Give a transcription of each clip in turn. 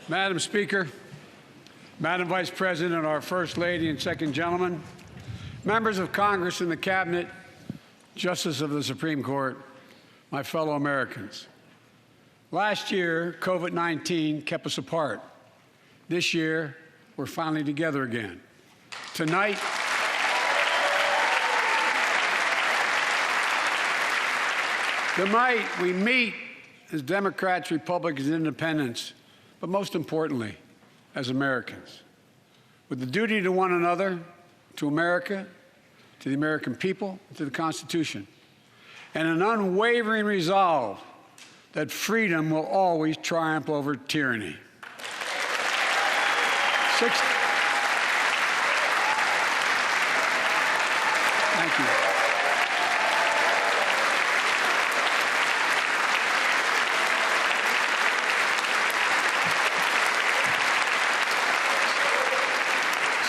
Madam Speaker, Madam Vice President, our First Lady and Second Gentleman, members of Congress and the Cabinet, Justices of the Supreme Court, my fellow Americans. Last year, COVID-19 kept us apart. This year, we're finally together again. Tonight, we meet as Democrats, Republicans, and Independents, but most importantly, as Americans, with the duty to one another, to America, to the American people, to the Constitution, and an unwavering resolve that freedom will always triumph over tyranny. Thank you.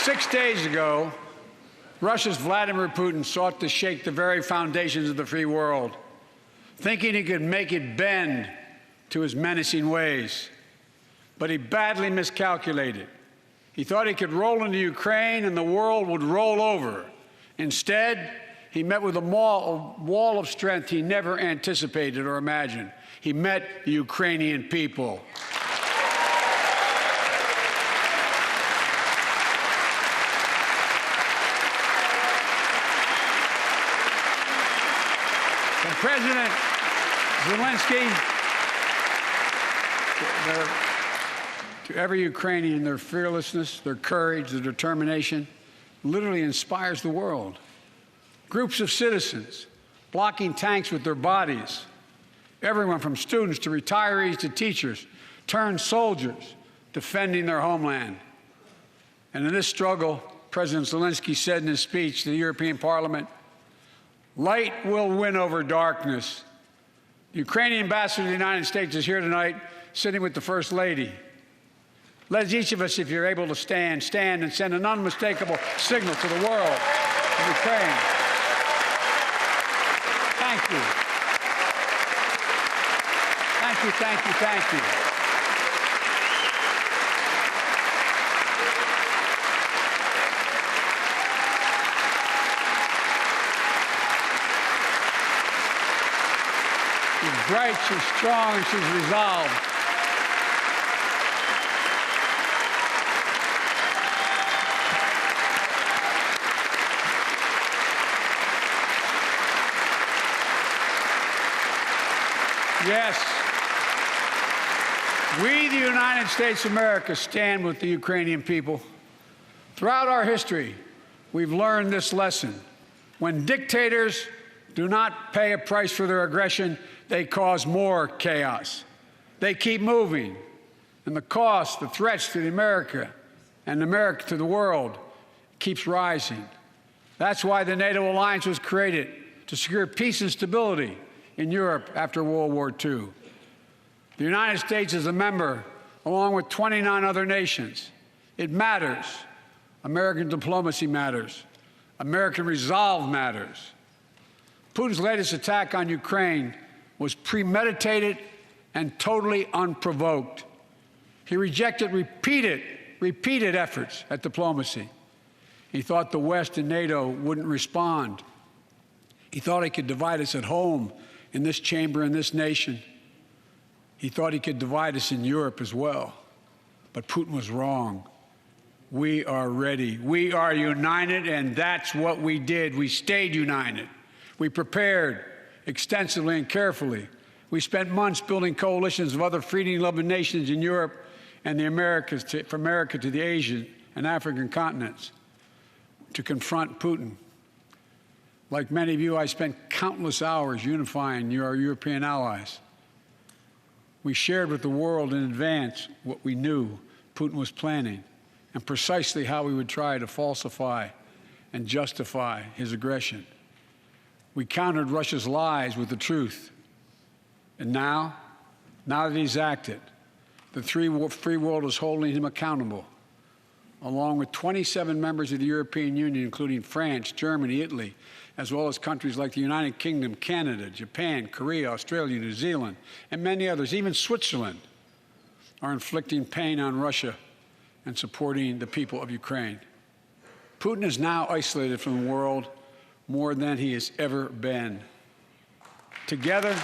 6 days ago, Russia's Vladimir Putin sought to shake the very foundations of the free world, thinking he could make it bend to his menacing ways. But he badly miscalculated. He thought he could roll into Ukraine and the world would roll over. Instead, he met with a wall of strength he never anticipated or imagined. He met the Ukrainian people. President Zelensky, to every Ukrainian, their fearlessness, their courage, their determination literally inspires the world. Groups of citizens blocking tanks with their bodies, everyone from students to retirees to teachers, turned soldiers defending their homeland. And in this struggle, President Zelensky said in his speech to the European Parliament, "Light will win over darkness." The Ukrainian ambassador to the United States is here tonight, sitting with the First Lady. Let each of us, if you're able to stand and send an unmistakable signal to the world of Ukraine. Thank you. Thank you, thank you, thank you. She's bright, she's strong, and she's resolved. Yes, we, the United States of America, stand with the Ukrainian people. Throughout our history, we've learned this lesson. When dictators do not pay a price for their aggression, they cause more chaos. They keep moving, and the cost, the threats to America and America to the world keeps rising. That's why the NATO alliance was created, to secure peace and stability in Europe after World War II. The United States is a member, along with 29 other nations. It matters. American diplomacy matters. American resolve matters. Putin's latest attack on Ukraine was premeditated and totally unprovoked. He rejected repeated efforts at diplomacy. He thought the West and NATO wouldn't respond. He thought he could divide us at home, in this chamber, in this nation. He thought he could divide us in Europe as well. But Putin was wrong. We are ready. We are united, and that's what we did. We stayed united. We prepared extensively and carefully. We spent months building coalitions of other freedom-loving nations in Europe and the Americas, from America to the Asian and African continents, to confront Putin. Like many of you, I spent countless hours unifying our European allies. We shared with the world in advance what we knew Putin was planning and precisely how he would try to falsify and justify his aggression. We countered Russia's lies with the truth. And now that he's acted, the free world is holding him accountable, along with 27 members of the European Union, including France, Germany, Italy, as well as countries like the United Kingdom, Canada, Japan, Korea, Australia, New Zealand, and many others, even Switzerland. are inflicting pain on Russia and supporting the people of Ukraine. Putin is now isolated from the world more than he has ever been. Together,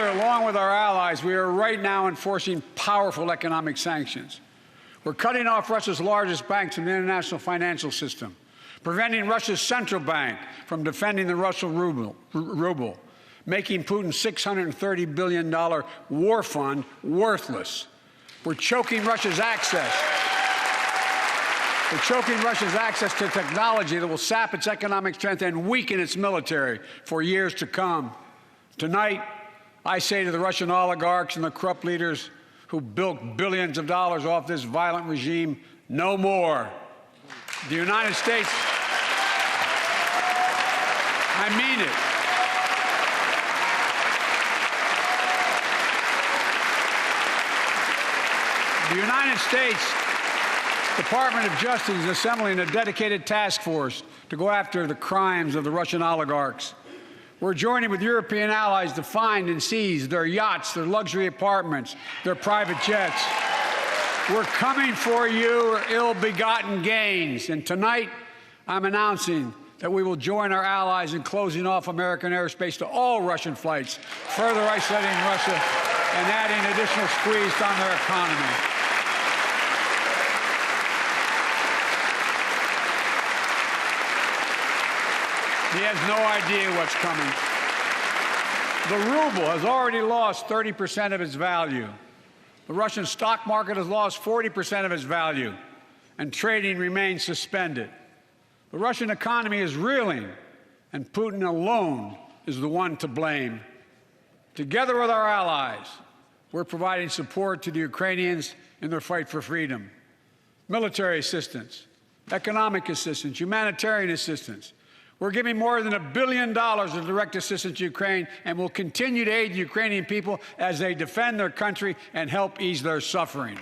along with our allies, we are right now enforcing powerful economic sanctions. We're cutting off Russia's largest banks from the international financial system, preventing Russia's central bank from defending the Russian ruble, making Putin's $630 billion war fund worthless. We're choking Russia's access. To technology that will sap its economic strength and weaken its military for years to come. Tonight, I say to the Russian oligarchs and the corrupt leaders who bilked billions of dollars off this violent regime, no more. The United States, I mean it. The United States Department of Justice is assembling a dedicated task force to go after the crimes of the Russian oligarchs. We're joining with European allies to find and seize their yachts, their luxury apartments, their private jets. We're coming for your ill-begotten gains. And tonight, I'm announcing that we will join our allies in closing off American airspace to all Russian flights, further isolating Russia and adding additional squeeze on their economy. He has no idea what's coming. The ruble has already lost 30% of its value. The Russian stock market has lost 40% of its value, and trading remains suspended. The Russian economy is reeling, and Putin alone is the one to blame. Together with our allies, we're providing support to the Ukrainians in their fight for freedom. Military assistance, economic assistance, humanitarian assistance. We're giving more than $1 billion in direct assistance to Ukraine, and will continue to aid the Ukrainian people as they defend their country and help ease their suffering.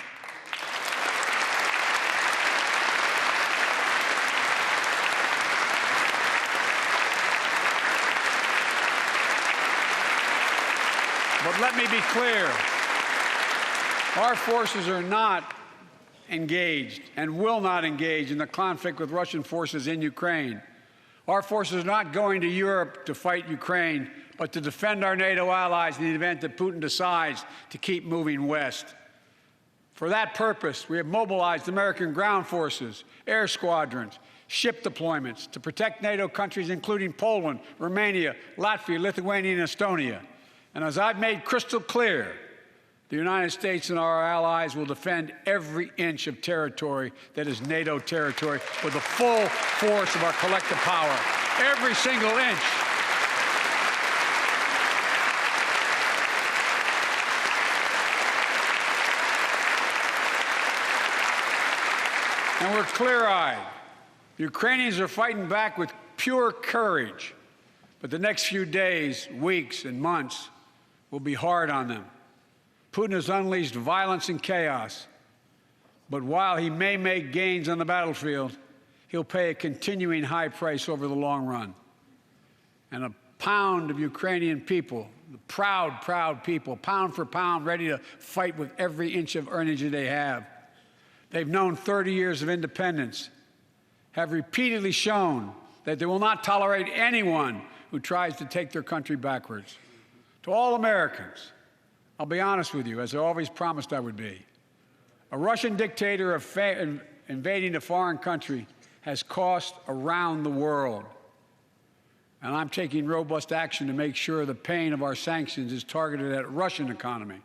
But let me be clear. Our forces are not engaged and will not engage in the conflict with Russian forces in Ukraine. Our forces are not going to Europe to fight Ukraine, but to defend our NATO allies in the event that Putin decides to keep moving west. For that purpose, we have mobilized American ground forces, air squadrons, ship deployments to protect NATO countries, including Poland, Romania, Latvia, Lithuania, and Estonia. And as I've made crystal clear, the United States and our allies will defend every inch of territory that is NATO territory with the full force of our collective power. Every single inch. And we're clear-eyed. The Ukrainians are fighting back with pure courage. But the next few days, weeks, and months will be hard on them. Putin has unleashed violence and chaos, but while he may make gains on the battlefield, he'll pay a continuing high price over the long run. And a pound of Ukrainian people, the proud, proud people, pound for pound, ready to fight with every inch of energy they have. They've known 30 years of independence, have repeatedly shown that they will not tolerate anyone who tries to take their country backwards. To all Americans, I'll be honest with you, as I always promised I would be. A Russian dictator invading a foreign country has cost around the world. And I'm taking robust action to make sure the pain of our sanctions is targeted at the Russian economy,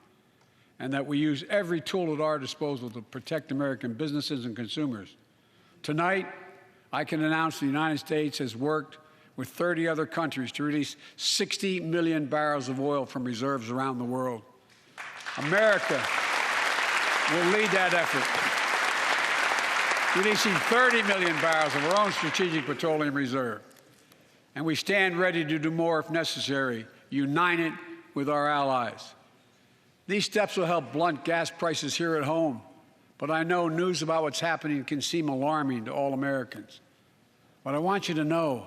and that we use every tool at our disposal to protect American businesses and consumers. Tonight, I can announce the United States has worked with 30 other countries to release 60 million barrels of oil from reserves around the world. America will lead that effort, releasing 30 million barrels of our own strategic petroleum reserve. And we stand ready to do more if necessary, united with our allies. These steps will help blunt gas prices here at home, but I know news about what's happening can seem alarming to all Americans. But I want you to know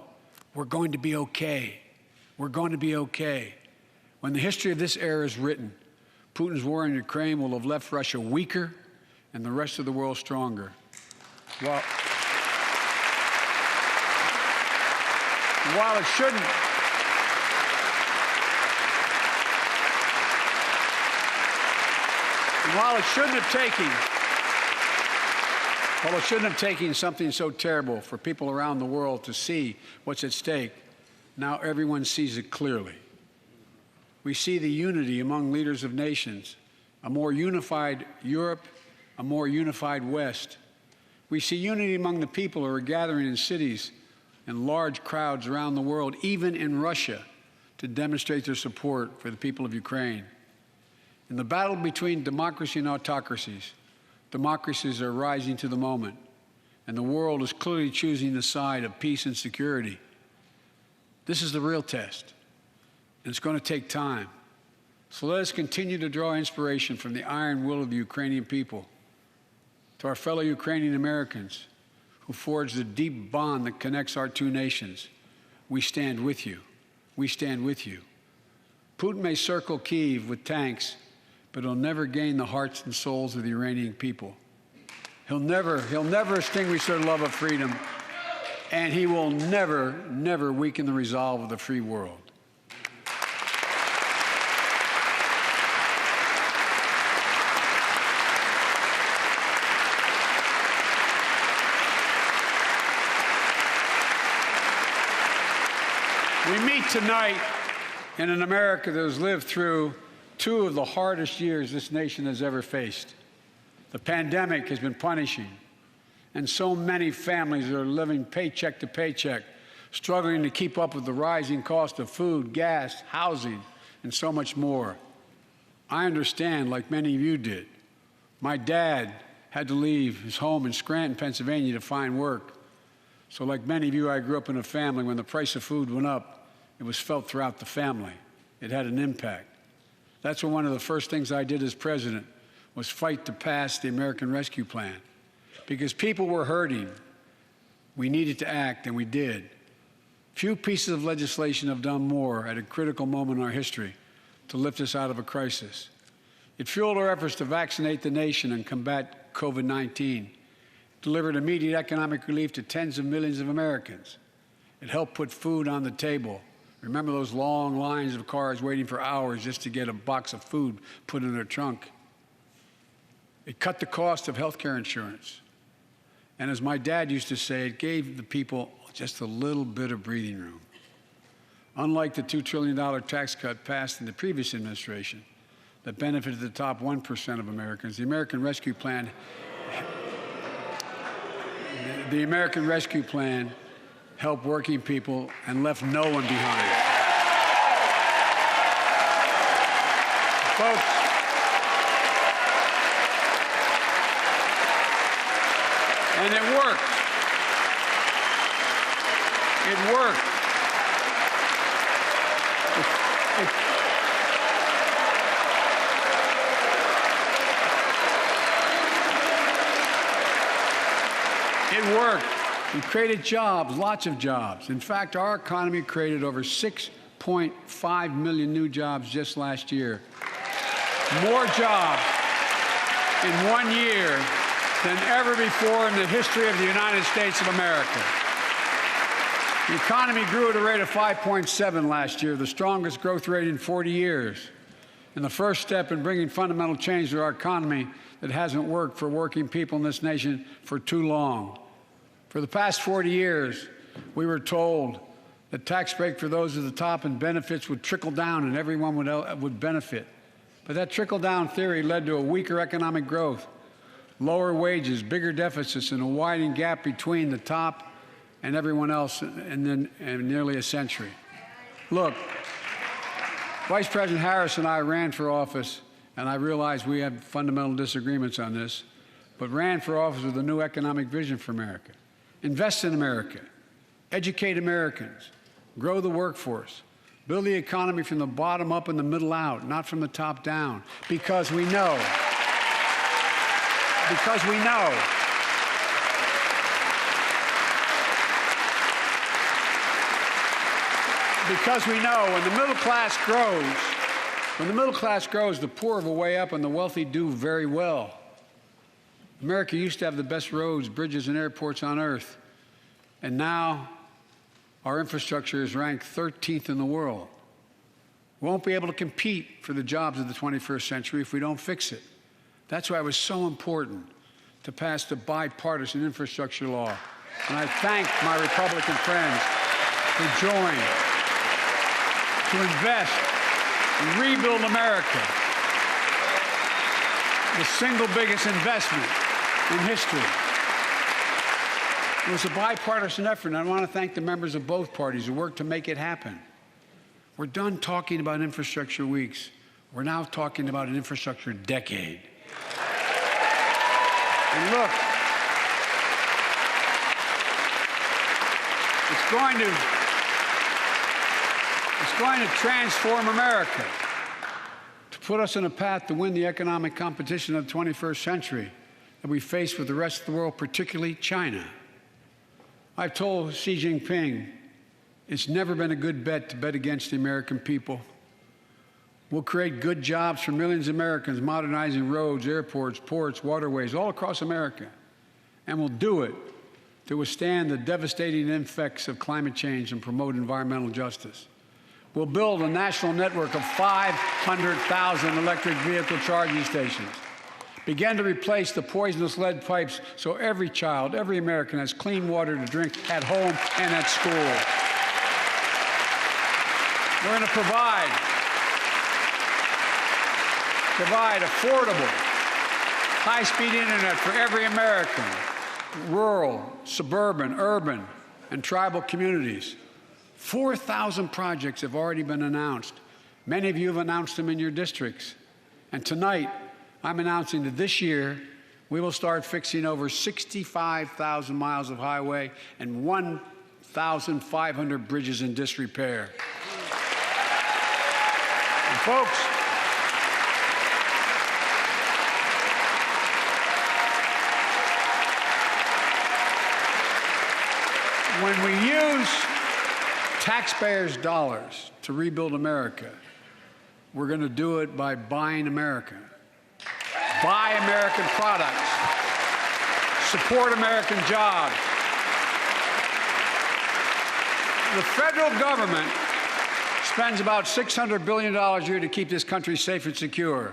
we're going to be okay. We're going to be okay. When the history of this era is written, Putin's war in Ukraine will have left Russia weaker and the rest of the world stronger. While it shouldn't have taken something so terrible for people around the world to see what's at stake, now everyone sees it clearly. We see the unity among leaders of nations, a more unified Europe, a more unified West. We see unity among the people who are gathering in cities and large crowds around the world, even in Russia, to demonstrate their support for the people of Ukraine. In the battle between democracy and autocracies, democracies are rising to the moment, and the world is clearly choosing the side of peace and security. This is the real test, and it's going to take time. So let us continue to draw inspiration from the iron will of the Ukrainian people. To our fellow Ukrainian Americans who forged the deep bond that connects our two nations, we stand with you. We stand with you. Putin may circle Kyiv with tanks, but he'll never gain the hearts and souls of the Iranian people. He'll never extinguish their love of freedom, and he will never weaken the resolve of the free world. We meet tonight in an America that has lived through two of the hardest years this nation has ever faced. The pandemic has been punishing, and so many families are living paycheck to paycheck, struggling to keep up with the rising cost of food, gas, housing, and so much more. I understand, like many of you did. My dad had to leave his home in Scranton, Pennsylvania to find work. So like many of you, I grew up in a family when the price of food went up, it was felt throughout the family. It had an impact. That's when one of the first things I did as president was fight to pass the American Rescue Plan. Because people were hurting, we needed to act, and we did. Few pieces of legislation have done more at a critical moment in our history to lift us out of a crisis. It fueled our efforts to vaccinate the nation and combat COVID-19, delivered immediate economic relief to tens of millions of Americans. It helped put food on the table. Remember those long lines of cars waiting for hours just to get a box of food put in their trunk? It cut the cost of health care insurance. And as my dad used to say, it gave the people just a little bit of breathing room. Unlike the $2 trillion tax cut passed in the previous administration that benefited the top 1% of Americans, the American Rescue Plan helped working people and left no one behind. Folks, and it worked. It worked. It worked. We created jobs, lots of jobs. In fact, our economy created over 6.5 million new jobs just last year. More jobs in 1 year than ever before in the history of the United States of America. The economy grew at a rate of 5.7 last year, the strongest growth rate in 40 years. And the first step in bringing fundamental change to our economy that hasn't worked for working people in this nation for too long. For the past 40 years, we were told that tax break for those at the top and benefits would trickle down and everyone would benefit. But that trickle-down theory led to a weaker economic growth, lower wages, bigger deficits, and a widening gap between the top and everyone else in nearly a century. Look, Vice President Harris and I ran for office, and I realize we have fundamental disagreements on this, but ran for office with a new economic vision for America. Invest in America, educate Americans, grow the workforce, Build the economy from the bottom up and the middle out, not from the top down. Because we know. Because we know. Because we know when the middle class grows, the poor have a way up and the wealthy do very well. America used to have the best roads, bridges, and airports on earth. And now our infrastructure is ranked 13th in the world. We won't be able to compete for the jobs of the 21st century if we don't fix it. That's why it was so important to pass the bipartisan infrastructure law. And I thank my Republican friends who joined to invest and rebuild America, the single biggest investment in history. It was a bipartisan effort, and I want to thank the members of both parties who worked to make it happen. We're done talking about infrastructure weeks. We're now talking about an infrastructure decade. And look, it's going to transform America, to put us on a path to win the economic competition of the 21st century that we face with the rest of the world, particularly China. I've told Xi Jinping it's never been a good bet to bet against the American people. We'll create good jobs for millions of Americans, modernizing roads, airports, ports, waterways, all across America. And we'll do it to withstand the devastating effects of climate change and promote environmental justice. We'll build a national network of 500,000 electric vehicle charging stations. Begin to replace the poisonous lead pipes so every child, every American has clean water to drink at home and at school. We're going to provide affordable, high-speed internet for every American, rural, suburban, urban, and tribal communities. 4,000 projects have already been announced. Many of you have announced them in your districts. And tonight, I'm announcing that this year, we will start fixing over 65,000 miles of highway and 1,500 bridges in disrepair. And folks, when we use taxpayers' dollars to rebuild America, we're going to do it by buying America. Buy American products. Support American jobs. The federal government spends about $600 billion a year to keep this country safe and secure.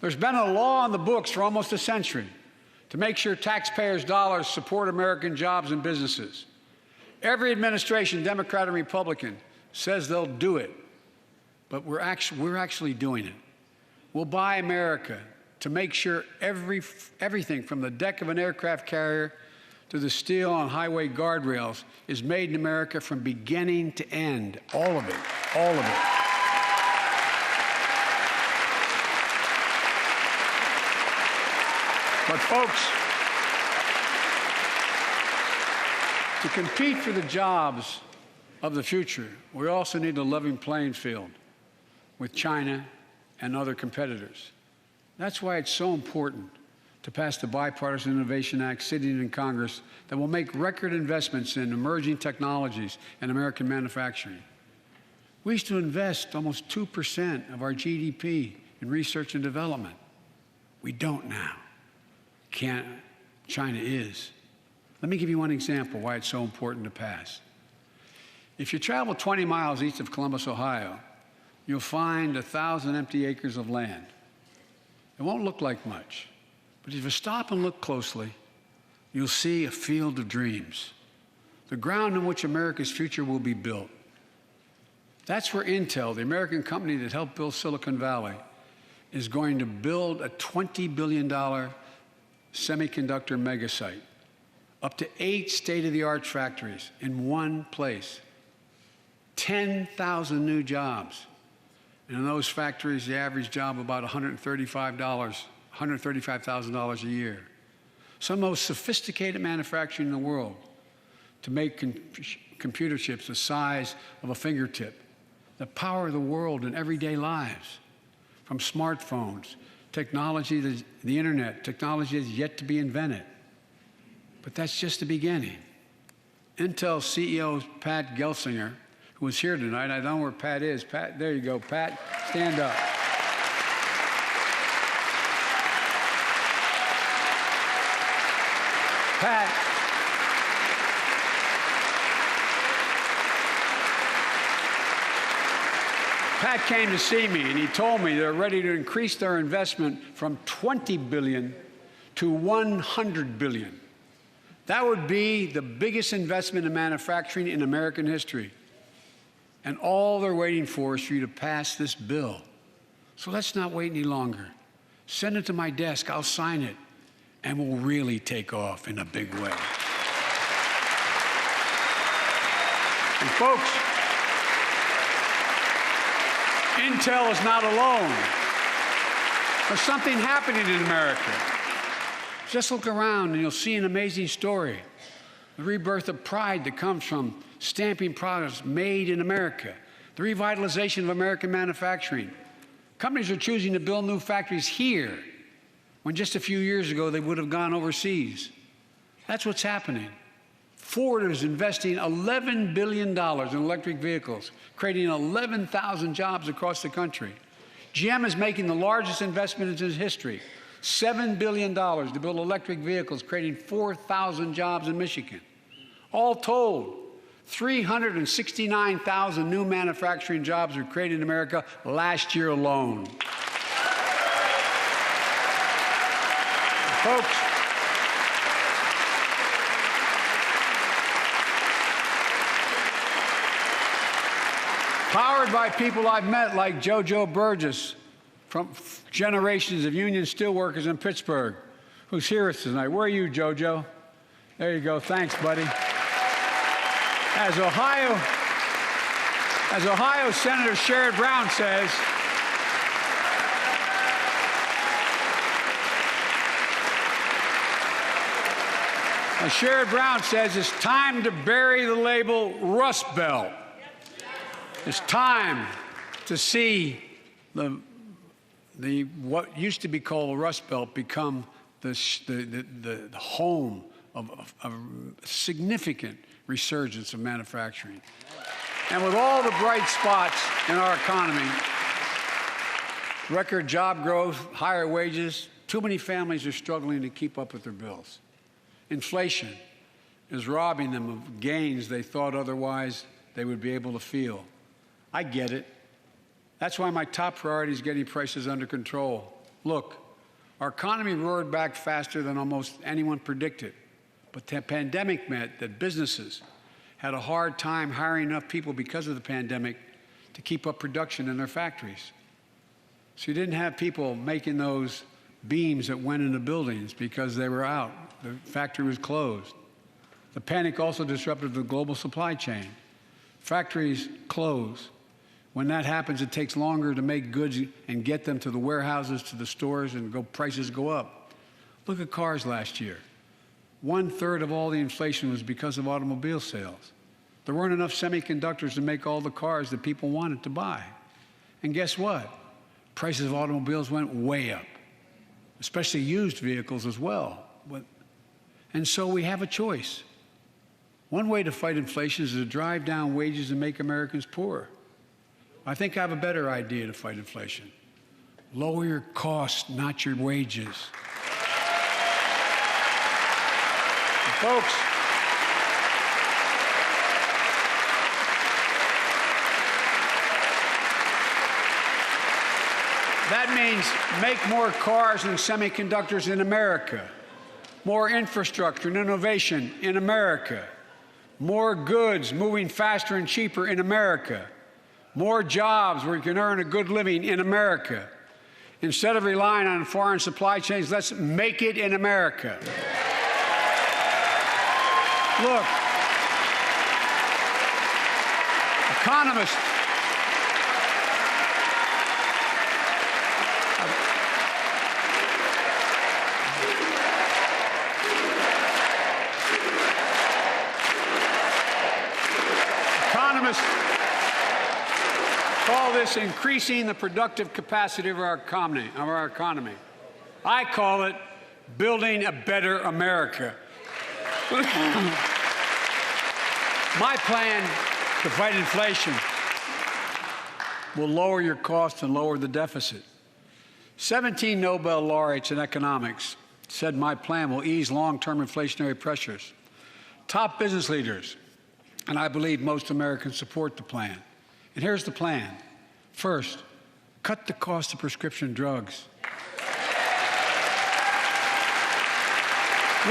There's been a law on the books for almost a century to make sure taxpayers' dollars support American jobs and businesses. Every administration, Democrat and Republican, says they'll do it, but we're actually doing it. We'll buy America to make sure everything from the deck of an aircraft carrier to the steel on highway guardrails is made in America from beginning to end. All of it. All of it. But folks, to compete for the jobs of the future, we also need a level playing field with China and other competitors. That's why it's so important to pass the Bipartisan Innovation Act sitting in Congress that will make record investments in emerging technologies and American manufacturing. We used to invest almost 2% of our GDP in research and development. We don't now. China is. Let me give you one example why it's so important to pass. If you travel 20 miles east of Columbus, Ohio, you'll find 1,000 empty acres of land. It won't look like much, but if you stop and look closely, you'll see a field of dreams, the ground on which America's future will be built. That's where Intel, the American company that helped build Silicon Valley, is going to build a $20 billion semiconductor megasite, up to 8 state-of-the-art factories in one place, 10,000 new jobs. And in those factories, the average job about $135,000 a year. Some of the most sophisticated manufacturing in the world to make computer chips the size of a fingertip, the power of the world in everyday lives, from smartphones, technology, the internet, technology is yet to be invented. But that's just the beginning. Intel CEO Pat Gelsinger, who was here tonight, I don't know where Pat is. Pat, there you go, Pat, stand up. Pat came to see me, and he told me they're ready to increase their investment from $20 billion to $100 billion. That would be the biggest investment in manufacturing in American history. And all they're waiting for is for you to pass this bill. So let's not wait any longer. Send it to my desk, I'll sign it, and we'll really take off in a big way. And folks, Intel is not alone. There's something happening in America. Just look around and you'll see an amazing story. The rebirth of pride that comes from stamping products made in America. The revitalization of American manufacturing. Companies are choosing to build new factories here when just a few years ago they would have gone overseas. That's what's happening. Ford is investing $11 billion in electric vehicles, creating 11,000 jobs across the country. GM is making the largest investment in its history, $7 billion to build electric vehicles, creating 4,000 jobs in Michigan. All told, 369,000 new manufacturing jobs were created in America last year alone. Folks, powered by people I've met like JoJo Burgess from generations of union steelworkers in Pittsburgh, who's here with us tonight. Where are you, JoJo? There you go. Thanks, buddy. As Ohio Senator Sherrod Brown says, it's time to bury the label Rust Belt. It's time to see what used to be called the Rust Belt become the home of a significant resurgence of manufacturing. And with all the bright spots in our economy, record job growth, higher wages, too many families are struggling to keep up with their bills. Inflation is robbing them of gains they thought otherwise they would be able to feel. I get it. That's why my top priority is getting prices under control. Look, our economy roared back faster than almost anyone predicted. But the pandemic meant that businesses had a hard time hiring enough people because of the pandemic to keep up production in their factories. So you didn't have people making those beams that went into buildings because they were out. The factory was closed. The panic also disrupted the global supply chain. Factories close. When that happens, it takes longer to make goods and get them to the warehouses, to the stores, and prices go up. Look at cars last year. 1/3 of all the inflation was because of automobile sales. There weren't enough semiconductors to make all the cars that people wanted to buy. And guess what? Prices of automobiles went way up, especially used vehicles as well. And so we have a choice. One way to fight inflation is to drive down wages and make Americans poorer. I think I have a better idea to fight inflation. Lower your costs, not your wages. And folks, that means make more cars and semiconductors in America, more infrastructure and innovation in America, more goods moving faster and cheaper in America, more jobs where you can earn a good living in America. Instead of relying on foreign supply chains, let's make it in America. Look, economists this increasing the productive capacity of our economy. I call it building a better America. My plan to fight inflation will lower your costs and lower the deficit. 17 Nobel laureates in economics said my plan will ease long-term inflationary pressures. Top business leaders, and I believe most Americans, support the plan. And here's the plan. First, cut the cost of prescription drugs.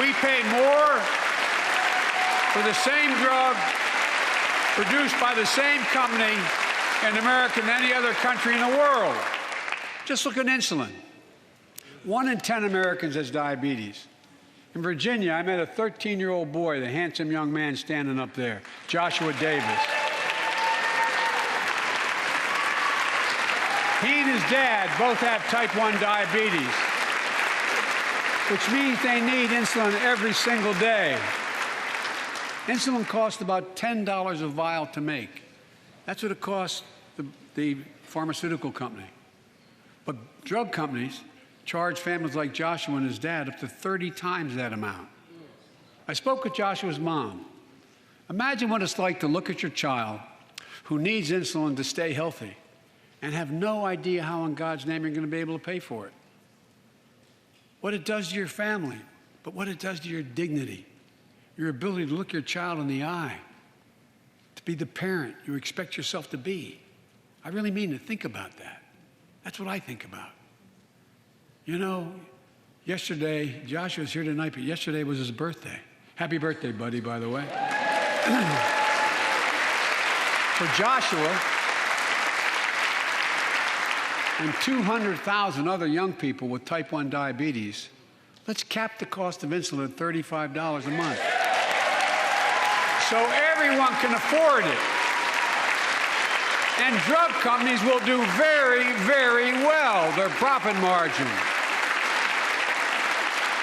We pay more for the same drug produced by the same company in America than any other country in the world. Just look at insulin. 1 in 10 Americans has diabetes. In Virginia, I met a 13-year-old boy, the handsome young man standing up there, Joshua Davis. He and his dad both have type 1 diabetes, which means they need insulin every single day. Insulin costs about $10 a vial to make. That's what it costs the pharmaceutical company. But drug companies charge families like Joshua and his dad up to 30 times that amount. I spoke with Joshua's mom. Imagine what it's like to look at your child who needs insulin to stay healthy and have no idea how in God's name you're going to be able to pay for it. What it does to your family, but what it does to your dignity, your ability to look your child in the eye, to be the parent you expect yourself to be. I really mean to think about that. That's what I think about. You know, yesterday, Joshua's here tonight, but yesterday was his birthday. Happy birthday, buddy, by the way. For Joshua and 200,000 other young people with type 1 diabetes, let's cap the cost of insulin at $35 a month so everyone can afford it. And drug companies will do very, very well, their profit margin.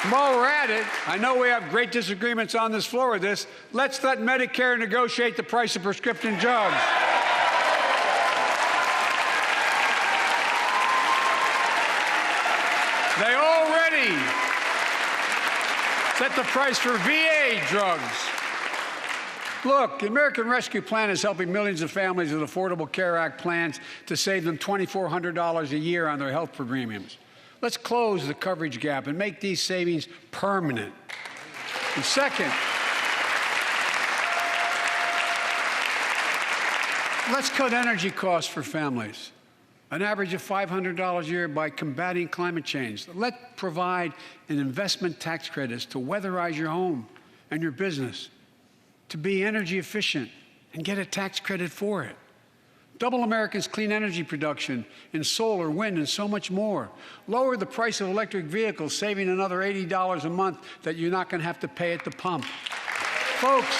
While we're at it, I know we have great disagreements on this floor with this. Let's let Medicare negotiate the price of prescription drugs. They already set the price for VA drugs. Look, the American Rescue Plan is helping millions of families with Affordable Care Act plans to save them $2,400 a year on their health premiums. Let's close the coverage gap and make these savings permanent. And second, let's cut energy costs for families, an average of $500 a year by combating climate change. Let's provide an investment tax credits to weatherize your home and your business, to be energy efficient and get a tax credit for it. Double America's clean energy production in solar, wind, and so much more. Lower the price of electric vehicles, saving another $80 a month that you're not going to have to pay at the pump. Folks,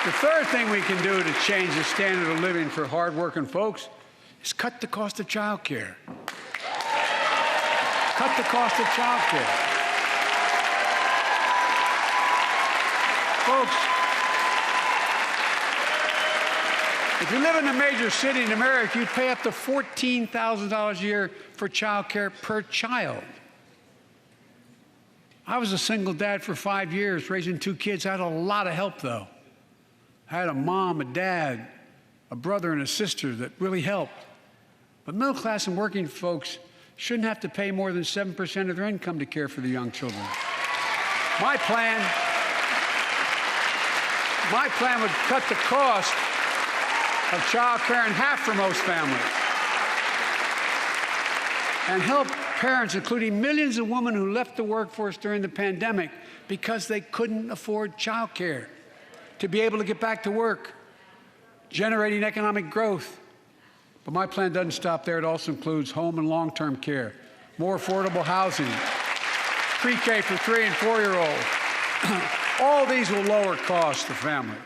the third thing we can do to change the standard of living for hardworking folks is cut the cost of childcare. Cut the cost of childcare. Folks, if you live in a major city in America, you'd pay up to $14,000 a year for childcare per child. I was a single dad for 5 years, raising 2 kids. I had a lot of help, though. I had a mom, a dad, a brother, and a sister that really helped. But middle class and working folks shouldn't have to pay more than 7% of their income to care for the young children. My plan would cut the cost of child care in half for most families and help parents, including millions of women who left the workforce during the pandemic because they couldn't afford child care, to be able to get back to work, generating economic growth. But my plan doesn't stop there. It also includes home and long-term care, more affordable housing, pre-K for 3- and 4-year-olds. All these will lower costs to families.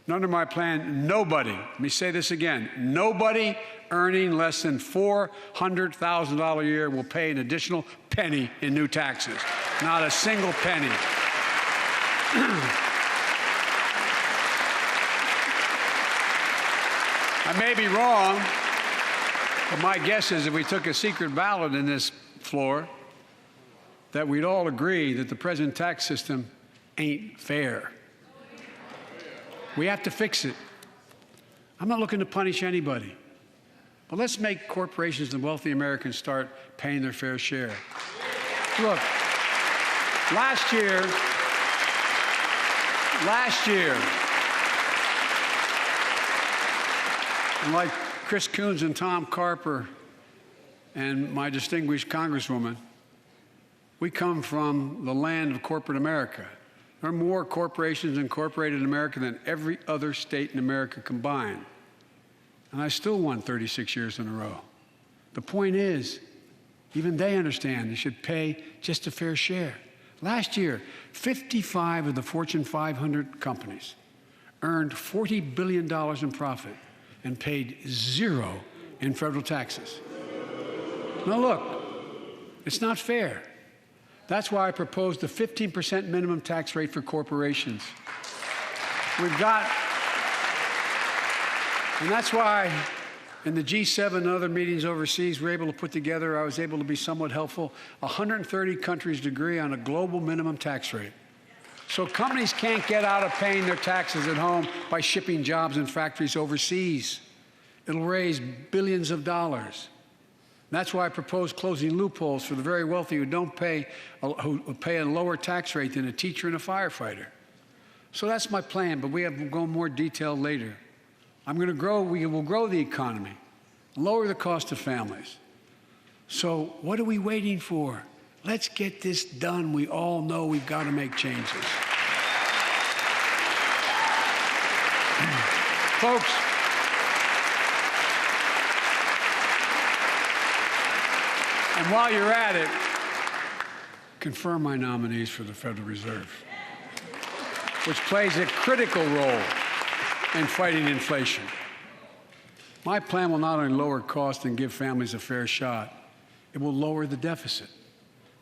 And under my plan, nobody, let me say this again, nobody earning less than $400,000 a year will pay an additional penny in new taxes. Not a single penny. I may be wrong, but my guess is if we took a secret ballot in this floor, that we'd all agree that the present tax system ain't fair. We have to fix it. I'm not looking to punish anybody, but let's make corporations and wealthy Americans start paying their fair share. Look, last year, and like Chris Coons and Tom Carper and my distinguished Congresswoman, we come from the land of corporate America. There are more corporations incorporated in America than every other state in America combined. And I still won 36 years in a row. The point is, even they understand they should pay just a fair share. Last year, 55 of the Fortune 500 companies earned $40 billion in profit and paid zero in federal taxes. Now look, it's not fair. That's why I proposed the 15% minimum tax rate for corporations. And that's why in the G7 and other meetings overseas, I was able to be somewhat helpful. 130 countries agree on a global minimum tax rate. So companies can't get out of paying their taxes at home by shipping jobs and factories overseas. It'll raise billions of dollars. That's why I propose closing loopholes for the very wealthy who pay a lower tax rate than a teacher and a firefighter. So that's my plan, but we'll go in more detail later. We will grow the economy, lower the cost of families. So what are we waiting for? Let's get this done. We all know we've got to make changes. Folks, and while you're at it, confirm my nominees for the Federal Reserve, which plays a critical role in fighting inflation. My plan will not only lower costs and give families a fair shot, it will lower the deficit.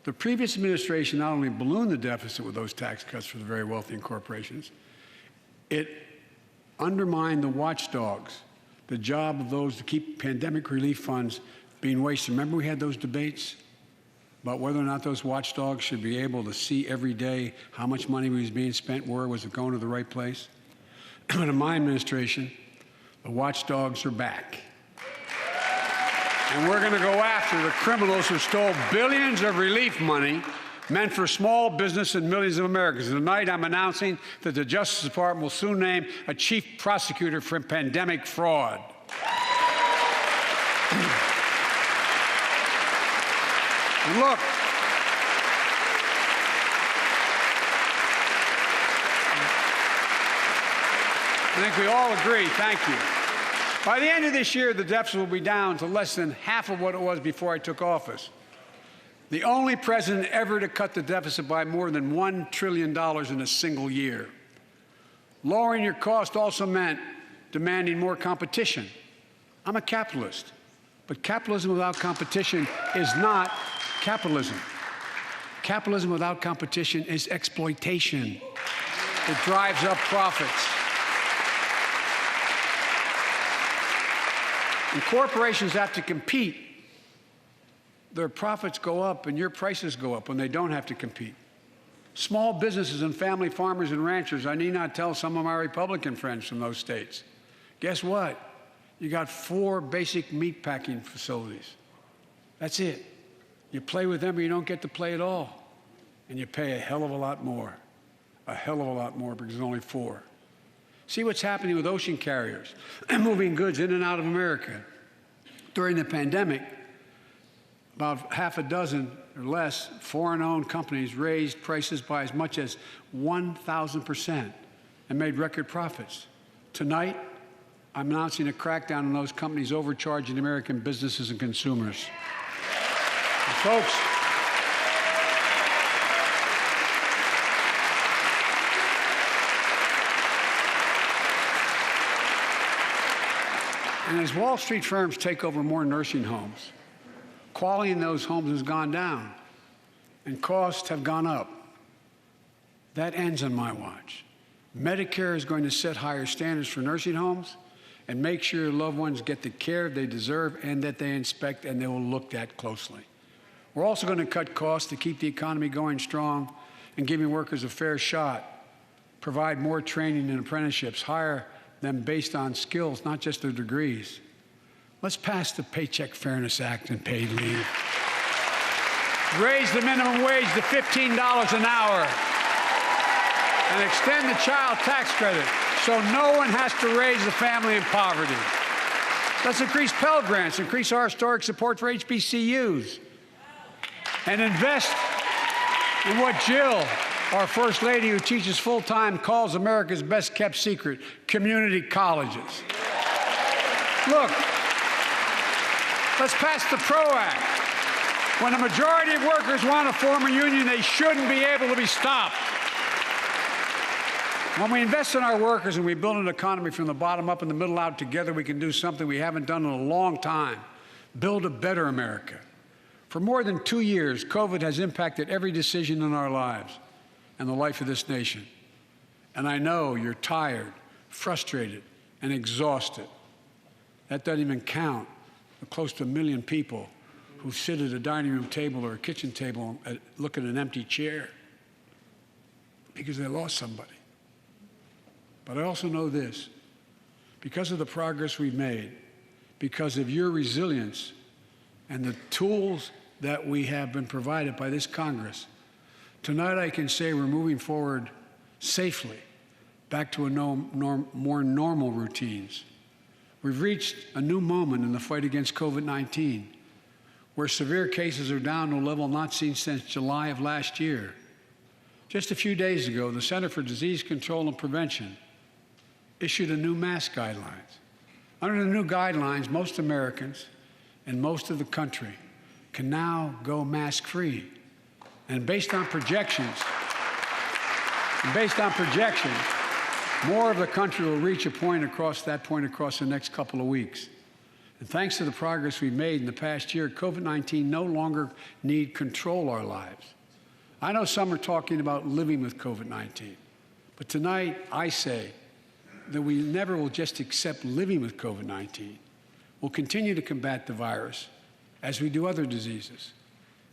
The previous administration not only ballooned the deficit with those tax cuts for the very wealthy and corporations, it undermined the watchdogs, the job of those to keep pandemic relief funds being wasted. Remember we had those debates about whether or not those watchdogs should be able to see every day how much money was being spent, where was it going to the right place? But in my administration, the watchdogs are back. And we're going to go after the criminals who stole billions of relief money meant for small business and millions of Americans. Tonight, I'm announcing that the Justice Department will soon name a chief prosecutor for pandemic fraud. Look, I think we all agree, thank you. By the end of this year, the deficit will be down to less than half of what it was before I took office. The only president ever to cut the deficit by more than $1 trillion in a single year. Lowering your cost also meant demanding more competition. I'm a capitalist, but capitalism without competition is not capitalism. Capitalism without competition is exploitation. It drives up profits. And corporations have to compete. Their profits go up and your prices go up when they don't have to compete. Small businesses and family farmers and ranchers, I need not tell some of my Republican friends from those states. Guess what? You got 4 basic meat packing facilities. That's it. You play with them or you don't get to play at all. And you pay a hell of a lot more. A hell of a lot more because there's only 4. See what's happening with ocean carriers moving goods in and out of America. During the pandemic, about half a dozen or less foreign-owned companies raised prices by as much as 1,000% and made record profits. Tonight, I'm announcing a crackdown on those companies overcharging American businesses and consumers. And folks, and as Wall Street firms take over more nursing homes, quality in those homes has gone down and costs have gone up. That ends on my watch. Medicare is going to set higher standards for nursing homes, and make sure your loved ones get the care they deserve and that they inspect and they will look at closely. We're also going to cut costs to keep the economy going strong and giving workers a fair shot, provide more training and apprenticeships, hire them based on skills, not just their degrees. Let's pass the Paycheck Fairness Act and paid leave. Raise the minimum wage to $15 an hour and extend the child tax credit so no one has to raise a family in poverty. Let's increase Pell Grants, increase our historic support for HBCUs, and invest in what Jill, our First Lady who teaches full-time, calls America's best-kept secret, community colleges. Look, let's pass the PRO Act. When a majority of workers want to form a union, they shouldn't be able to be stopped. When we invest in our workers and we build an economy from the bottom up and the middle out together, we can do something we haven't done in a long time, build a better America. For more than 2 years, COVID has impacted every decision in our lives and the life of this nation. And I know you're tired, frustrated, and exhausted. That doesn't even count the close to 1 million people who sit at a dining room table or a kitchen table and look at an empty chair because they lost somebody. But I also know this, because of the progress we've made, because of your resilience and the tools that we have been provided by this Congress, tonight I can say we're moving forward safely back to more normal routines. We've reached a new moment in the fight against COVID-19, where severe cases are down to a level not seen since July of last year. Just a few days ago, the Center for Disease Control and Prevention issued a new mask guidelines. Under the new guidelines, most Americans and most of the country can now go mask-free. And based on projections, more of the country will reach a point across the next couple of weeks. And thanks to the progress we've made in the past year, COVID-19 no longer need control our lives. I know some are talking about living with COVID-19, but tonight I say that we never will just accept living with COVID-19. We'll continue to combat the virus as we do other diseases.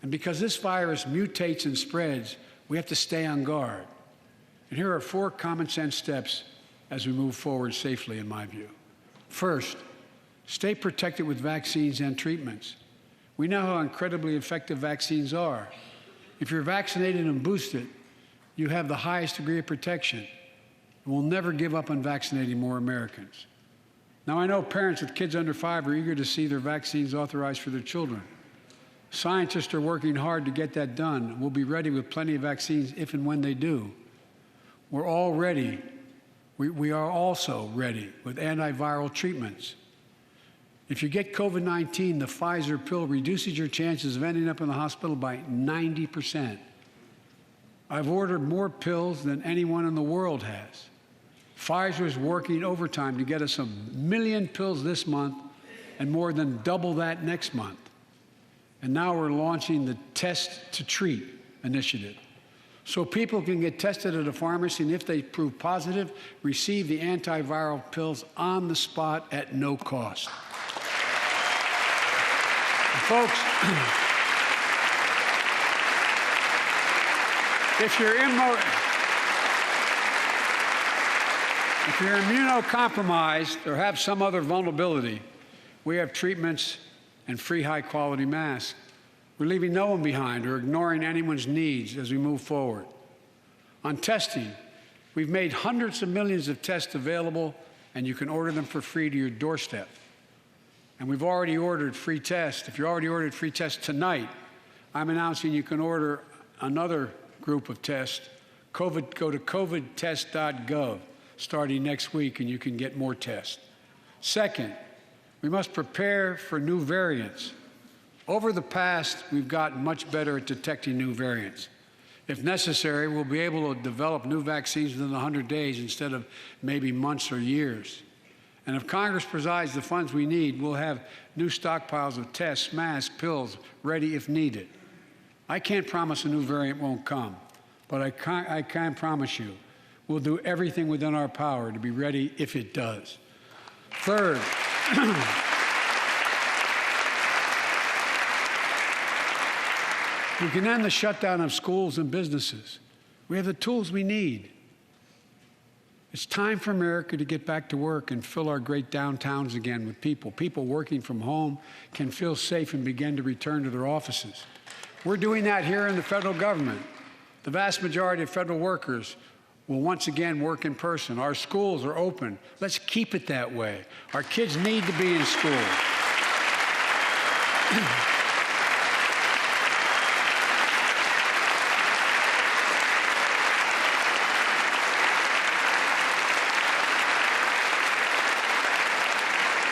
And because this virus mutates and spreads, we have to stay on guard. And here are 4 common sense steps as we move forward safely, in my view. First, stay protected with vaccines and treatments. We know how incredibly effective vaccines are. If you're vaccinated and boosted, you have the highest degree of protection. And we'll never give up on vaccinating more Americans. Now, I know parents with kids under 5 are eager to see their vaccines authorized for their children. Scientists are working hard to get that done. We'll be ready with plenty of vaccines if and when they do. We're all ready. We are also ready with antiviral treatments. If you get COVID-19, the Pfizer pill reduces your chances of ending up in the hospital by 90%. I've ordered more pills than anyone in the world has. Pfizer is working overtime to get us 1 million pills this month and more than double that next month. And now we're launching the Test to Treat initiative, so people can get tested at a pharmacy, and if they prove positive, receive the antiviral pills on the spot at no cost. And folks, if you're immunocompromised or have some other vulnerability, we have treatments and free high-quality masks. We're leaving no one behind or ignoring anyone's needs as we move forward. On testing, we've made hundreds of millions of tests available, and you can order them for free to your doorstep. And we've already ordered free tests. If you already ordered free tests tonight, I'm announcing you can order another group of tests. Go to covidtest.gov starting next week, and you can get more tests. Second, we must prepare for new variants. Over the past, we've gotten much better at detecting new variants. If necessary, we'll be able to develop new vaccines within 100 days instead of maybe months or years. And if Congress provides the funds we need, we'll have new stockpiles of tests, masks, pills ready if needed. I can't promise a new variant won't come, but I can promise you we'll do everything within our power to be ready if it does. Third, we can end the shutdown of schools and businesses. We have the tools we need. It's time for America to get back to work and fill our great downtowns again with people. People working from home can feel safe and begin to return to their offices. We're doing that here in the federal government. The vast majority of federal workers will once again work in person. Our schools are open. Let's keep it that way. Our kids need to be in school.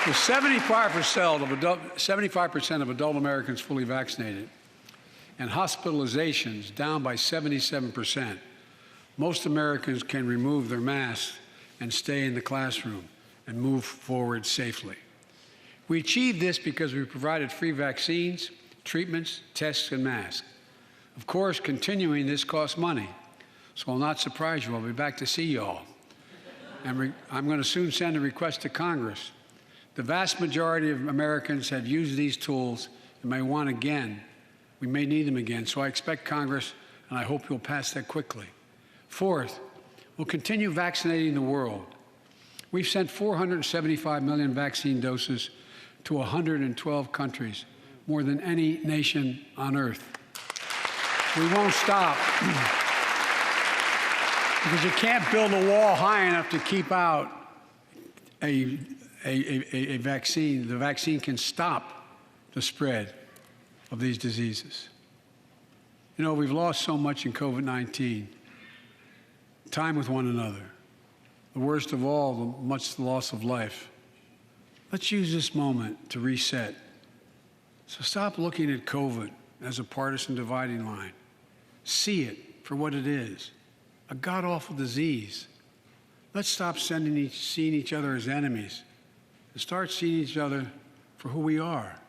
With 75% of adult Americans fully vaccinated and hospitalizations down by 77%, most Americans can remove their masks and stay in the classroom and move forward safely. We achieved this because we provided free vaccines, treatments, tests, and masks. Of course, continuing this costs money, so I'll not surprise you. I'll be back to see you all. And I'm going to soon send a request to Congress. The vast majority of Americans have used these tools and may want again. We may need them again, so I expect Congress, and I hope you'll pass that quickly. Fourth, we'll continue vaccinating the world. We've sent 475 million vaccine doses to 112 countries, more than any nation on earth. We won't stop because you can't build a wall high enough to keep out a vaccine. The vaccine can stop the spread of these diseases. You know, we've lost so much in COVID-19. Time with one another. The worst of all, the loss of life. Let's use this moment to reset. So stop looking at COVID as a partisan dividing line. See it for what it is, a god-awful disease. Let's stop seeing each other as enemies and start seeing each other for who we are,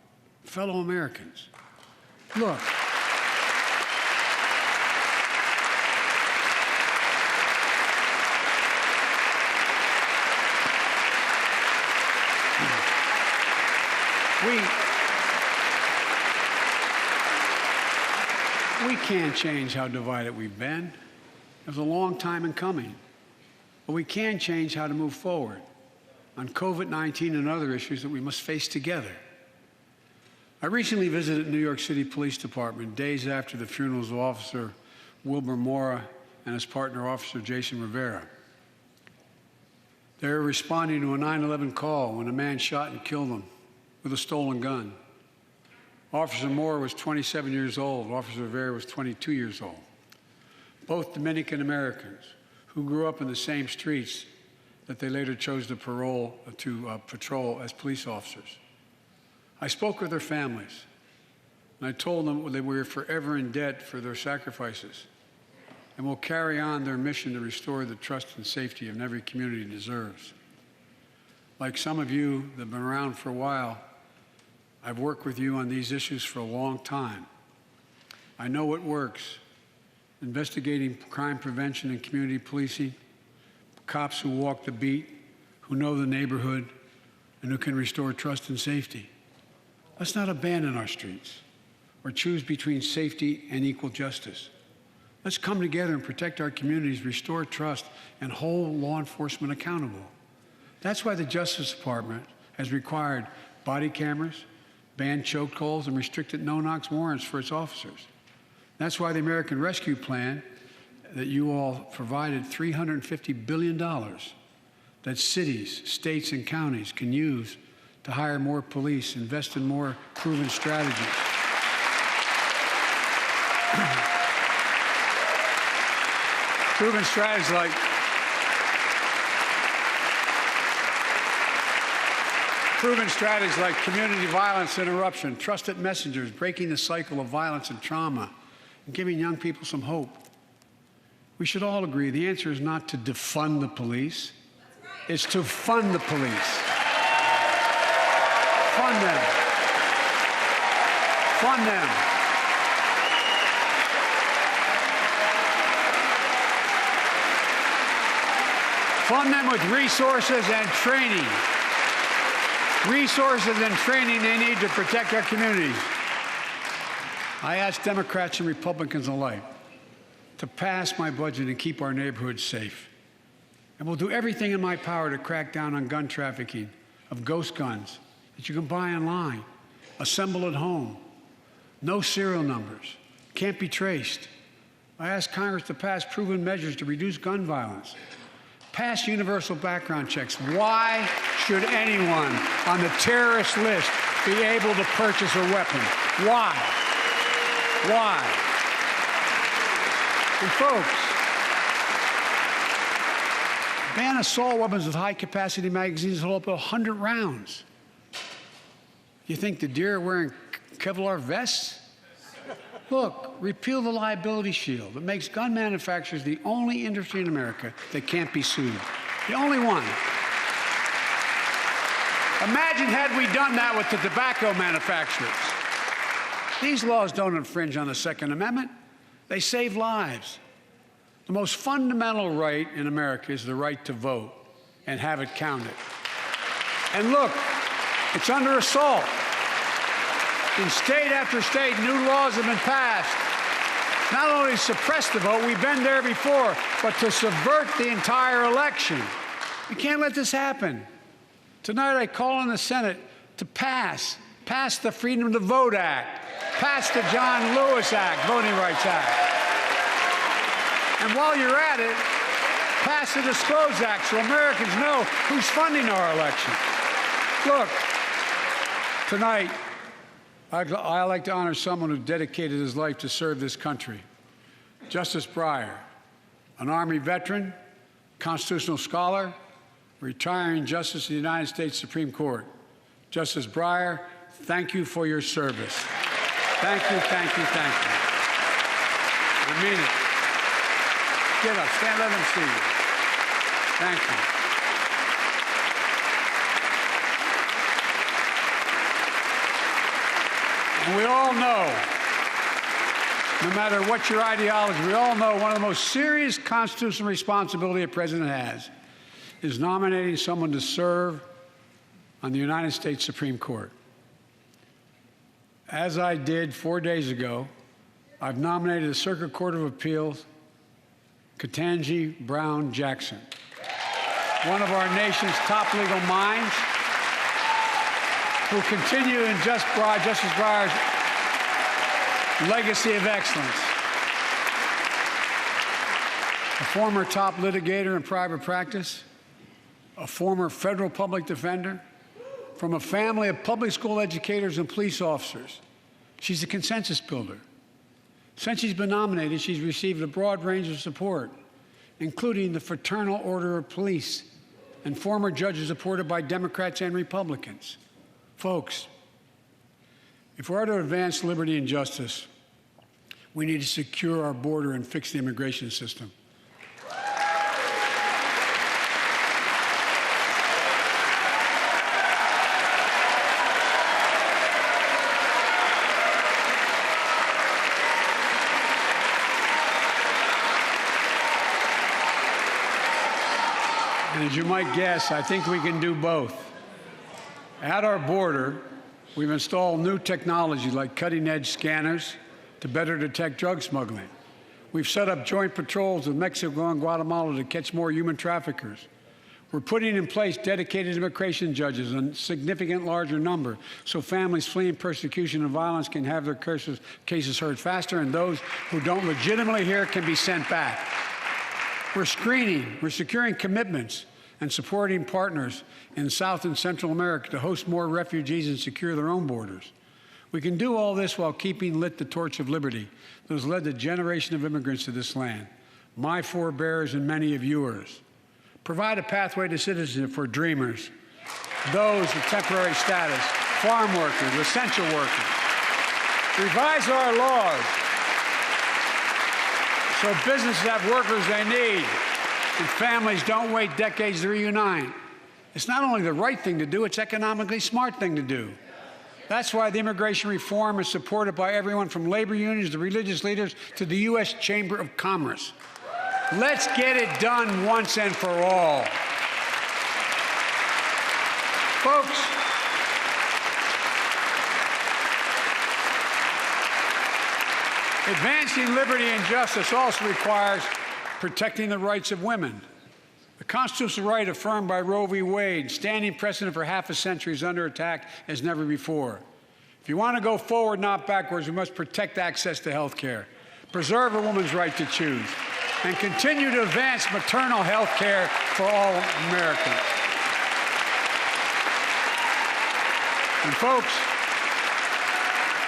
fellow Americans. Look, we can't change how divided we've been. It was a long time in coming. But we can change how to move forward on COVID-19 and other issues that we must face together. I recently visited New York City Police Department days after the funerals of Officer Wilbur Mora and his partner, Officer Jason Rivera. They were responding to a 9/11 call when a man shot and killed them with a stolen gun. Officer Mora was 27 years old. Officer Rivera was 22 years old. Both Dominican Americans who grew up in the same streets that they later chose to patrol as police officers. I spoke with their families, and I told them that we were forever in debt for their sacrifices and will carry on their mission to restore the trust and safety of every community deserves. Like some of you that have been around for a while, I've worked with you on these issues for a long time. I know what works: investigating crime prevention and community policing, cops who walk the beat, who know the neighborhood, and who can restore trust and safety. Let's not abandon our streets or choose between safety and equal justice. Let's come together and protect our communities, restore trust, and hold law enforcement accountable. That's why the Justice Department has required body cameras, banned chokeholds, and restricted no-knock warrants for its officers. That's why the American Rescue Plan that you all provided $350 billion that cities, states, and counties can use to hire more police, invest in more proven strategies. Proven strategies like community violence interruption, trusted messengers, breaking the cycle of violence and trauma, and giving young people some hope. We should all agree the answer is not to defund the police. It's to fund the police. Fund them. Fund them. Fund them with resources and training. resources and training they need to protect our communities. I ask Democrats and Republicans alike to pass my budget and keep our neighborhoods safe. And we'll do everything in my power to crack down on gun trafficking of ghost guns that you can buy online, assemble at home, no serial numbers, can't be traced. I ask Congress to pass proven measures to reduce gun violence. Pass universal background checks. Why should anyone on the terrorist list be able to purchase a weapon? Why? Why? And folks, ban assault weapons with high-capacity magazines that hold up to 100 rounds. You think the deer are wearing Kevlar vests? Look, repeal the liability shield that makes gun manufacturers the only industry in America that can't be sued. The only one. Imagine had we done that with the tobacco manufacturers. These laws don't infringe on the Second Amendment. They save lives. The most fundamental right in America is the right to vote and have it counted. And look, it's under assault. In state after state, new laws have been passed. Not only to suppress the vote, we've been there before, but to subvert the entire election. We can't let this happen. Tonight, I call on the Senate to pass the Freedom to Vote Act, pass the John Lewis Act, Voting Rights Act. And while you're at it, pass the Disclose Act so Americans know who's funding our election. Look, tonight, I like to honor someone who dedicated his life to serve this country. Justice Breyer, an Army veteran, constitutional scholar, retiring Justice of the United States Supreme Court. Justice Breyer, thank you for your service. Thank you, thank you, thank you. I mean it. Get up, stand, let them see you. Thank you. And we all know, no matter what your ideology, we all know one of the most serious constitutional responsibility a president has is nominating someone to serve on the United States Supreme Court. As I did 4 days ago, I've nominated the Circuit Court of Appeals, Ketanji Brown Jackson, one of our nation's top legal minds, who continue in Justice Breyer's legacy of excellence. A former top litigator in private practice, a former federal public defender, from a family of public school educators and police officers. She's a consensus builder. Since she's been nominated, she's received a broad range of support, including the Fraternal Order of Police and former judges supported by Democrats and Republicans. Folks, if we're to advance liberty and justice, we need to secure our border and fix the immigration system. And as you might guess, I think we can do both. At our border, we've installed new technology like cutting-edge scanners to better detect drug smuggling. We've set up joint patrols with Mexico and Guatemala to catch more human traffickers. We're putting in place dedicated immigration judges in a significant larger number so families fleeing persecution and violence can have their cases heard faster, and those who don't legitimately hear can be sent back. We're screening, we're securing commitments, and supporting partners in South and Central America to host more refugees and secure their own borders. We can do all this while keeping lit the torch of liberty that has led a generation of immigrants to this land, my forebears and many of yours. Provide a pathway to citizenship for dreamers, those with temporary status, farm workers, essential workers. Revise our laws so businesses have workers they need and families don't wait decades to reunite. It's not only the right thing to do, it's economically smart thing to do. That's why the immigration reform is supported by everyone from labor unions to religious leaders to the U.S. Chamber of Commerce. Let's get it done once and for all. Folks, Advancing liberty and justice also requires protecting the rights of women. The constitutional right affirmed by Roe v. Wade, standing precedent for half a century, is under attack as never before. If you want to go forward, not backwards, we must protect access to health care, preserve a woman's right to choose, and continue to advance maternal health care for all Americans. And folks,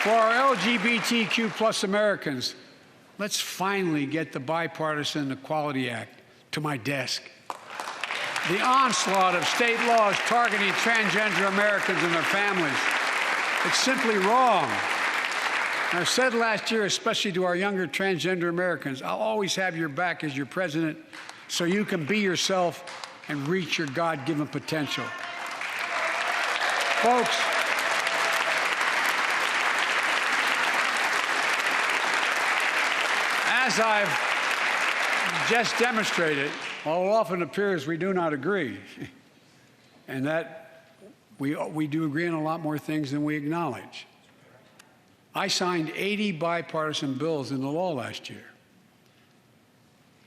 for our LGBTQ plus Americans, let's finally get the Bipartisan Equality Act to my desk. The onslaught of state laws targeting transgender Americans and their families, it's simply wrong. And I said last year, especially to our younger transgender Americans, I'll always have your back as your president so you can be yourself and reach your God-given potential. Folks, as I've just demonstrated, while it often appears we do not agree, and that we do agree on a lot more things than we acknowledge. I signed 80 bipartisan bills into law last year,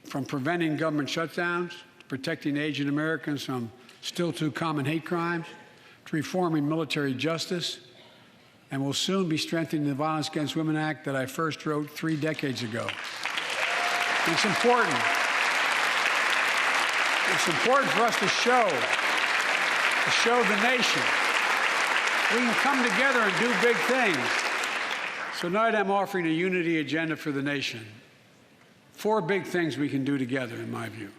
from preventing government shutdowns, to protecting aged Americans from still too common hate crimes, to reforming military justice, and will soon be strengthening the Violence Against Women Act that I first wrote 3 decades ago. And it's important. It's important for us to show the nation we can come together and do big things. So tonight I'm offering a unity agenda for the nation. 4 big things we can do together, in my view.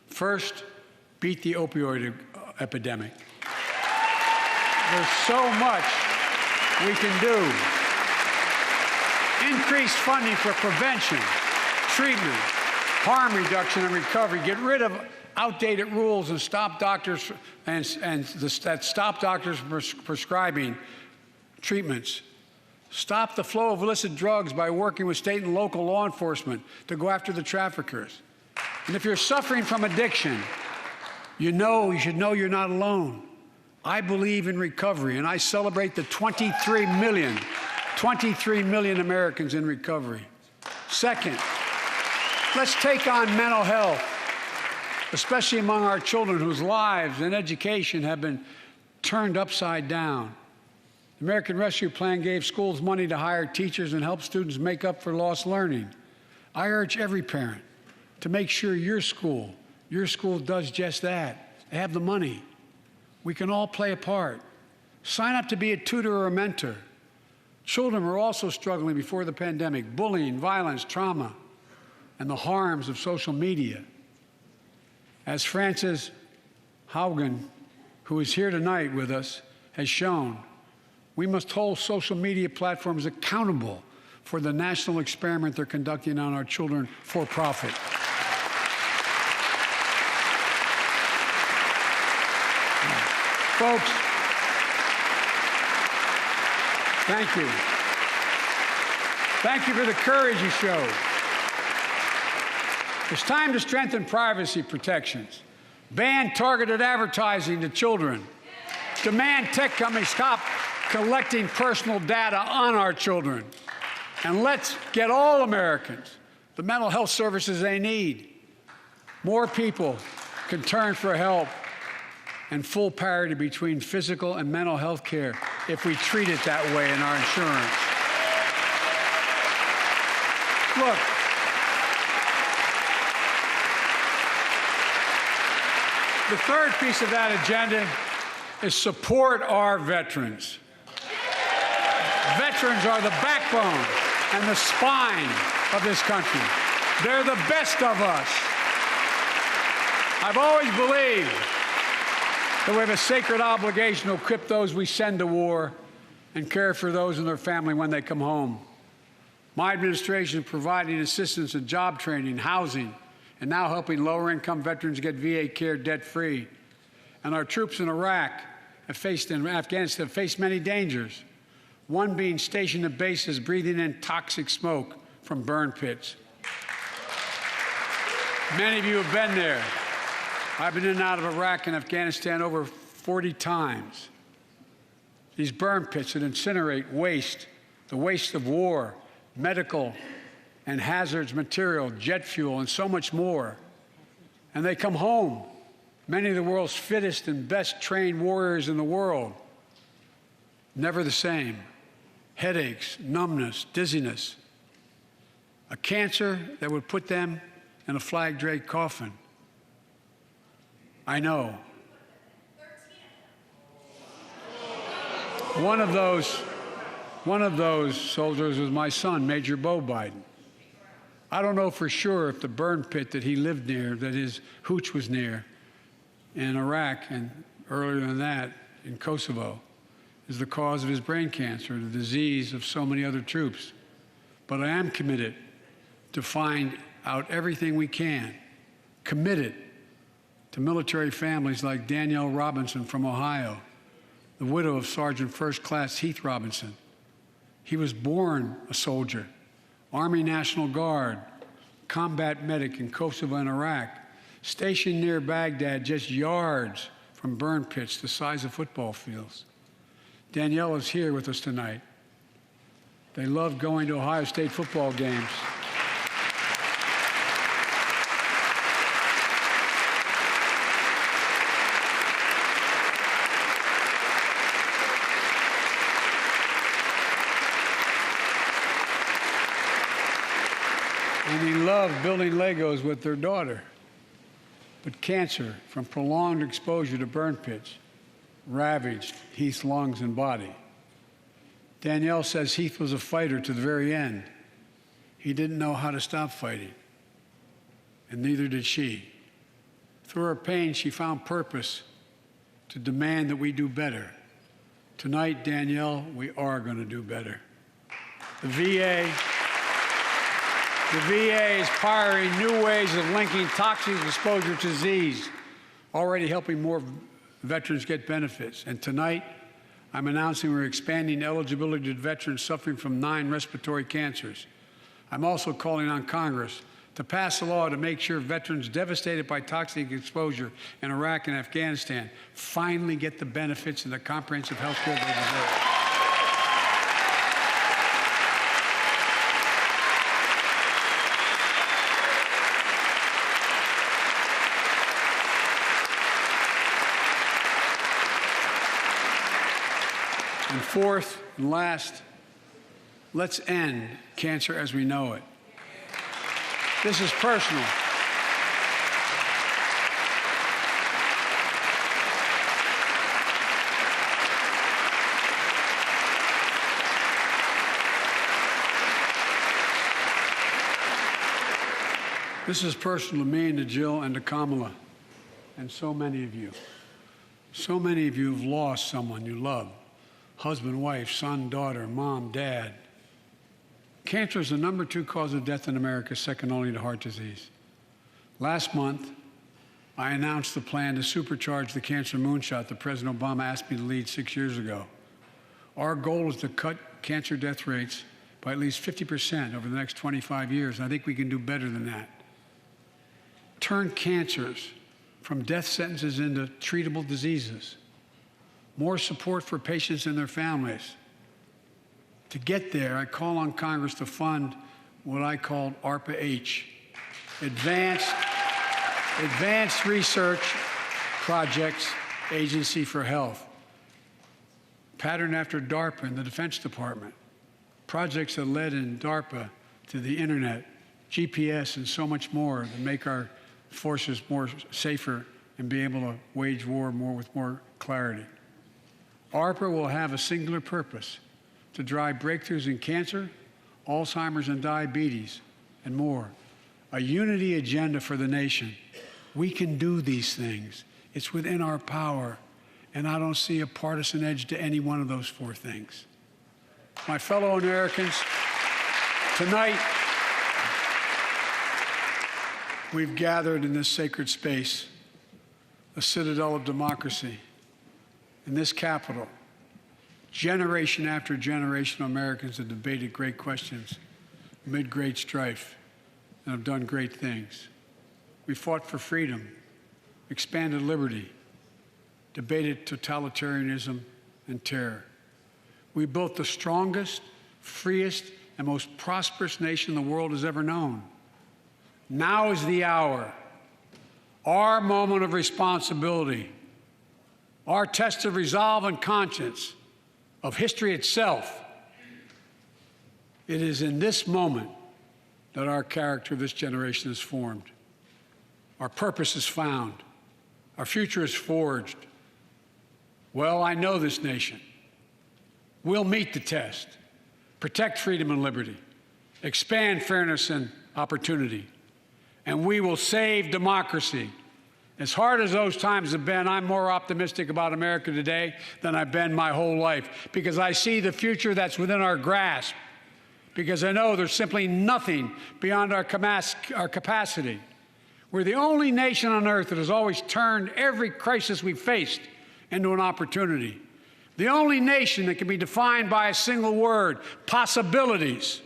First, beat the opioid epidemic. There's so much we can do. Increase funding for prevention, treatment, harm reduction, and recovery. Get rid of outdated rules and stop doctors that stop doctors from prescribing treatments. Stop the flow of illicit drugs by working with state and local law enforcement to go after the traffickers. And if you're suffering from addiction, you should know you're not alone. I believe in recovery, and I celebrate the 23 million Americans in recovery. Second, let's take on mental health, especially among our children whose lives and education have been turned upside down. The American Rescue Plan gave schools money to hire teachers and help students make up for lost learning. I urge every parent to make sure your school does just that. They have the money. We can all play a part. Sign up to be a tutor or a mentor. Children were also struggling before the pandemic: bullying, violence, trauma, and the harms of social media. As Frances Haugen, who is here tonight with us, has shown, we must hold social media platforms accountable for the national experiment they're conducting on our children for profit. Folks, thank you. Thank you for the courage you showed. It's time to strengthen privacy protections, ban targeted advertising to children, demand tech companies stop collecting personal data on our children, and let's get all Americans the mental health services they need. More people can turn for help and full parity between physical and mental health care if we treat it that way in our insurance. Look, the third piece of that agenda is support our veterans. Veterans are the backbone and the spine of this country. They're the best of us. I've always believed that we have a sacred obligation to equip those we send to war and care for those and their family when they come home. My administration is providing assistance in job training, housing, and now helping lower-income veterans get VA care debt-free. And our troops in Iraq and Afghanistan have faced many dangers, one being stationed at bases breathing in toxic smoke from burn pits. Many of you have been there. I've been in and out of Iraq and Afghanistan over 40 times. These burn pits that incinerate waste, the waste of war, medical and hazardous material, jet fuel, and so much more. And they come home, many of the world's fittest and best trained warriors in the world, never the same. Headaches, numbness, dizziness. A cancer that would put them in a flag-draped coffin. I know. One of those soldiers was my son, Major Bo Biden. I don't know for sure if the burn pit that he lived near, that his hooch was near in Iraq and earlier than that in Kosovo, is the cause of his brain cancer, the disease of so many other troops. But I am committed to find out everything we can, committed to military families like Danielle Robinson from Ohio, the widow of Sergeant First Class Heath Robinson. He was born a soldier, Army National Guard, combat medic in Kosovo and Iraq, stationed near Baghdad, just yards from burn pits the size of football fields. Danielle is here with us tonight. They loved going to Ohio State football games. And he loved building Legos with their daughter. But cancer from prolonged exposure to burn pits ravaged Heath's lungs and body. Danielle says Heath was a fighter to the very end. He didn't know how to stop fighting, and neither did she. Through her pain, she found purpose to demand that we do better. Tonight, Danielle, we are going to do better. The VA is pioneering new ways of linking toxic exposure to disease, already helping more veterans get benefits. And tonight, I'm announcing we're expanding eligibility to veterans suffering from 9 respiratory cancers. I'm also calling on Congress to pass a law to make sure veterans devastated by toxic exposure in Iraq and Afghanistan finally get the benefits and the comprehensive health care they deserve. And fourth and last, let's end cancer as we know it. This is personal. This is personal to me and to Jill and to Kamala and so many of you. So many of you have lost someone you love. Husband, wife, son, daughter, mom, dad. Cancer is the #2 cause of death in America, second only to heart disease. Last month, I announced the plan to supercharge the cancer moonshot that President Obama asked me to lead 6 years ago. Our goal is to cut cancer death rates by at least 50% over the next 25 years, and I think we can do better than that. Turn cancers from death sentences into treatable diseases. More support for patients and their families. To get there, I call on Congress to fund what I call ARPA-H, Advanced Research Projects Agency for Health, patterned after DARPA in the Defense Department. Projects that led in DARPA to the internet, GPS, and so much more to make our forces more safer and be able to wage war with more clarity. ARPA will have a singular purpose: to drive breakthroughs in cancer, Alzheimer's and diabetes, and more. A unity agenda for the nation. We can do these things. It's within our power, and I don't see a partisan edge to any one of those 4 things. My fellow Americans, tonight, we've gathered in this sacred space, the Citadel of Democracy, in this Capitol. Generation after generation of Americans have debated great questions amid great strife and have done great things. We fought for freedom, expanded liberty, debated totalitarianism and terror. We built the strongest, freest, and most prosperous nation the world has ever known. Now is the hour, our moment of responsibility, our test of resolve and conscience, of history itself. It is in this moment that our character of this generation is formed. Our purpose is found. Our future is forged. Well, I know this nation. We'll meet the test, protect freedom and liberty, expand fairness and opportunity, and we will save democracy. As hard as those times have been, I'm more optimistic about America today than I've been my whole life, because I see the future that's within our grasp, because I know there's simply nothing beyond our capacity. We're the only nation on earth that has always turned every crisis we've faced into an opportunity. The only nation that can be defined by a single word: possibilities.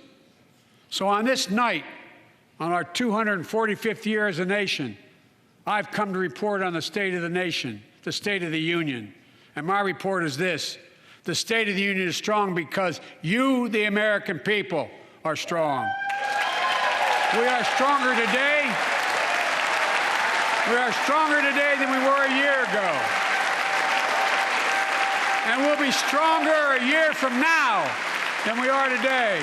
So on this night, on our 245th year as a nation, I've come to report on the state of the nation, the State of the Union. And my report is this: the State of the Union is strong because you, the American people, are strong. We are stronger today. We are stronger today than we were a year ago. And we'll be stronger a year from now than we are today.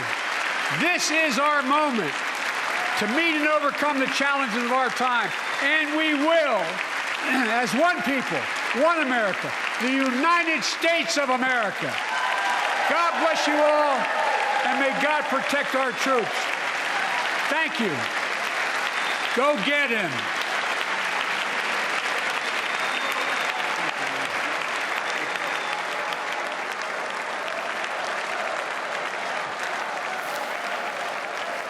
This is our moment to meet and overcome the challenges of our time. And we will, as one people, one America, the United States of America. God bless you all, and may God protect our troops. Thank you. Go get him.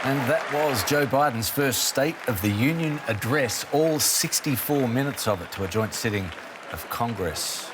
And that was Joe Biden's first State of the Union address, all 64 minutes of it, to a joint sitting of Congress.